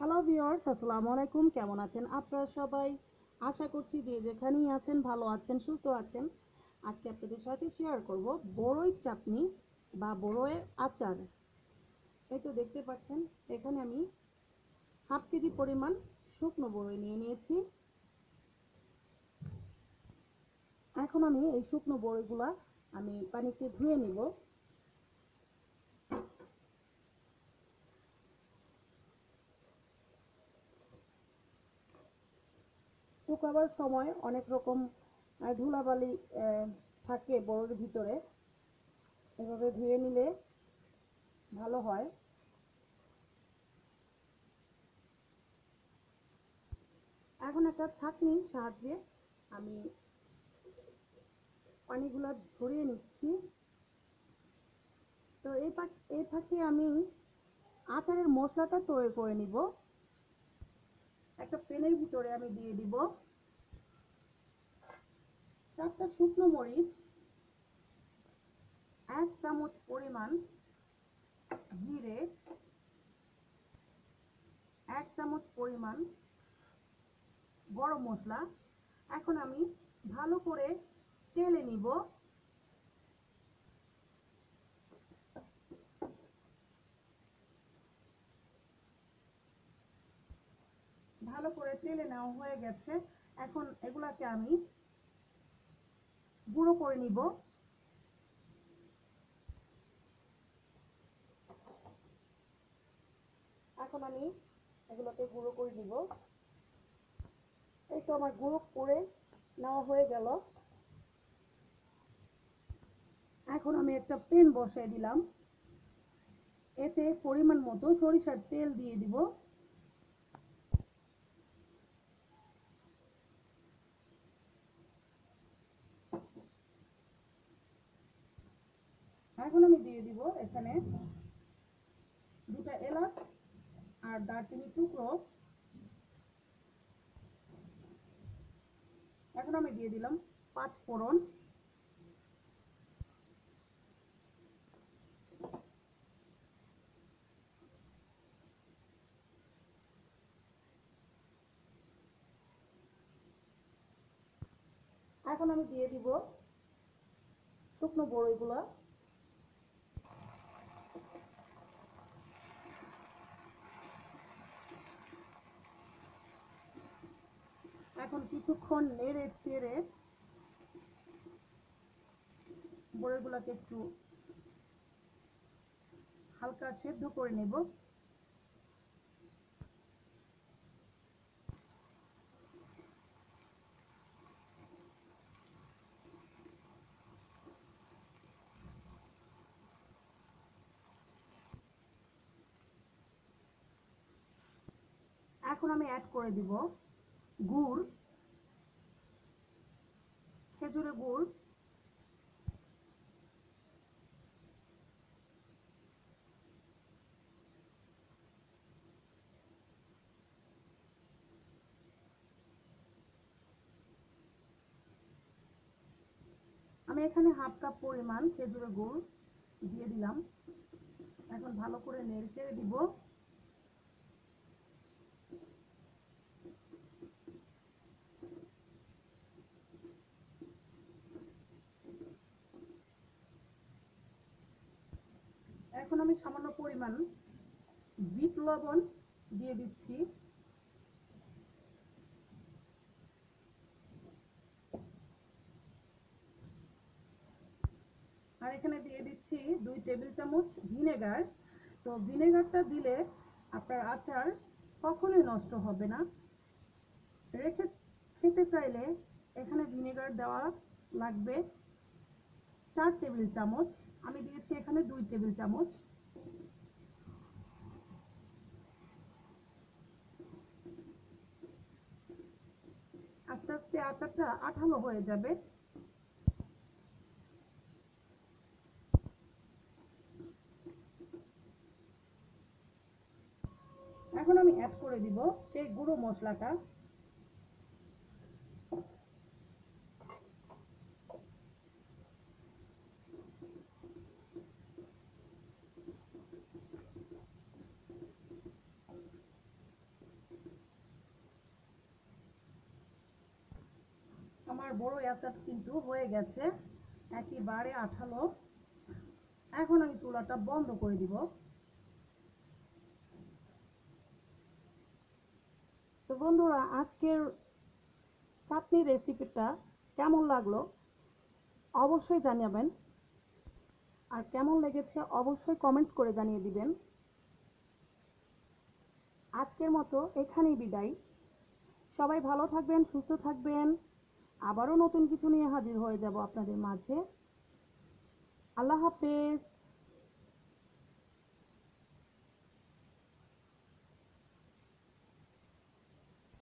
Hello viewers, আসসালামু আলাইকুম। কেমন আছেন আপনারা সবাই? আশা করছি যে যেখানেই আছেন ভালো আছেন, সুস্থ আছেন। আজকে আপনাদের সাথে শেয়ার করব বড়ই চাটনি বা বড়ইয়ের আচার। এই তো দেখতে পাচ্ছেন, এখানে আমি হাফ কেজি পরিমাণ শুকনো বড়ই নিয়ে নিয়েছি। এখন আমি এই শুকনো বড়ইগুলা আমি পানিতে ধুয়ে নিব। শুকাবার সময় অনেক রকম ধুলাবালি থাকে বড়ির ভিতরে। এভাবে ধুয়ে নিলে ভালো হয়। এখন একটা ছাঁকনির সাহায্যে আমি পানিগুলো ঝরিয়ে নিচ্ছি। তো এই ফাঁকে আমি আচারের মশলাটা তৈরি করে নিব। একটা প্যানের ভিতরে আমি দিয়ে দিব 4টা শুকনো মরিচ, 1 চামচ পরিমাণ জিরে, 1 চামচ পরিমাণ গরম মশলা। এখন আমি ভালো করে তেলে নিব। ভালো করে তেলে নেওয়া হয়ে গেছে। এখন এগুলাকে আমি গুঁড়ো করে নিব। এখন আমি এগুলোকে গুঁড়ো করে নিব। এই তো আমার গুঁড়ো করে নেওয়া হয়ে গেল। এখন আমি একটা প্যান বসাই দিলাম। এতে পরিমাণ মতো সরিষার তেল দিয়ে দিব। এখন আমি দিয়ে দিব এখানে 2টা এলাচ আর দারচিনি টুকরো। এখন আমি দিয়ে দিলাম 5 ফোড়ন। এখন আমি দিয়ে দিব শুকনো বড়ইগুলো। এখন কিছুক্ষণ নেড়ে চেড়ে বড়ইগুলোকে একটু হালকা সেদ্ধ করে নেব। এখন আমি অ্যাড করে দিব গুড়, খেজুরের গুড়। আমি এখানে হাফ কাপ পরিমাণ খেজুরের গুড় দিয়ে দিলাম। এখন ভালো করে নেড়ে চেড়ে দিব। এখন আমি সামান্য পরিমাণ বিট লবণ দিয়ে দিচ্ছি। আর এখানে দিয়ে দিচ্ছি 2 টেবিল চামচ ভিনেগার। তো ভিনেগারটা দিলে আপনার আচার কখনোই নষ্ট হবে না। রেখে খেতে চাইলে এখানে ভিনেগার দেওয়া লাগবে 4 টেবিল চামচ। আমি দিয়েছি এখানে 2 টেবিল চামচ। আস্তে আস্তে আচারটা আঠালো হয়ে যাবে। এখন আমি অ্যাড করে দিব সেই গুঁড়ো মশলাটা। বড়ই আচার কিন্তু হয়ে গেছে, একেবারে আঠালো। এখন আমি চুলাটা বন্ধ করে দিব। তো বন্ধুরা, আজকের চাটনি রেসিপিটা কেমন লাগলো অবশ্যই জানাবেন, আর কেমন লেগেছে অবশ্যই কমেন্টস করে জানিয়ে দিবেন। আজকের মতো এখানেই বিদায়। সবাই ভালো থাকবেন, সুস্থ থাকবেন। আবারও নতুন কিছু নিয়ে হাজির হয়ে যাব আপনাদের মাঝে। আল্লাহ হাফেজ।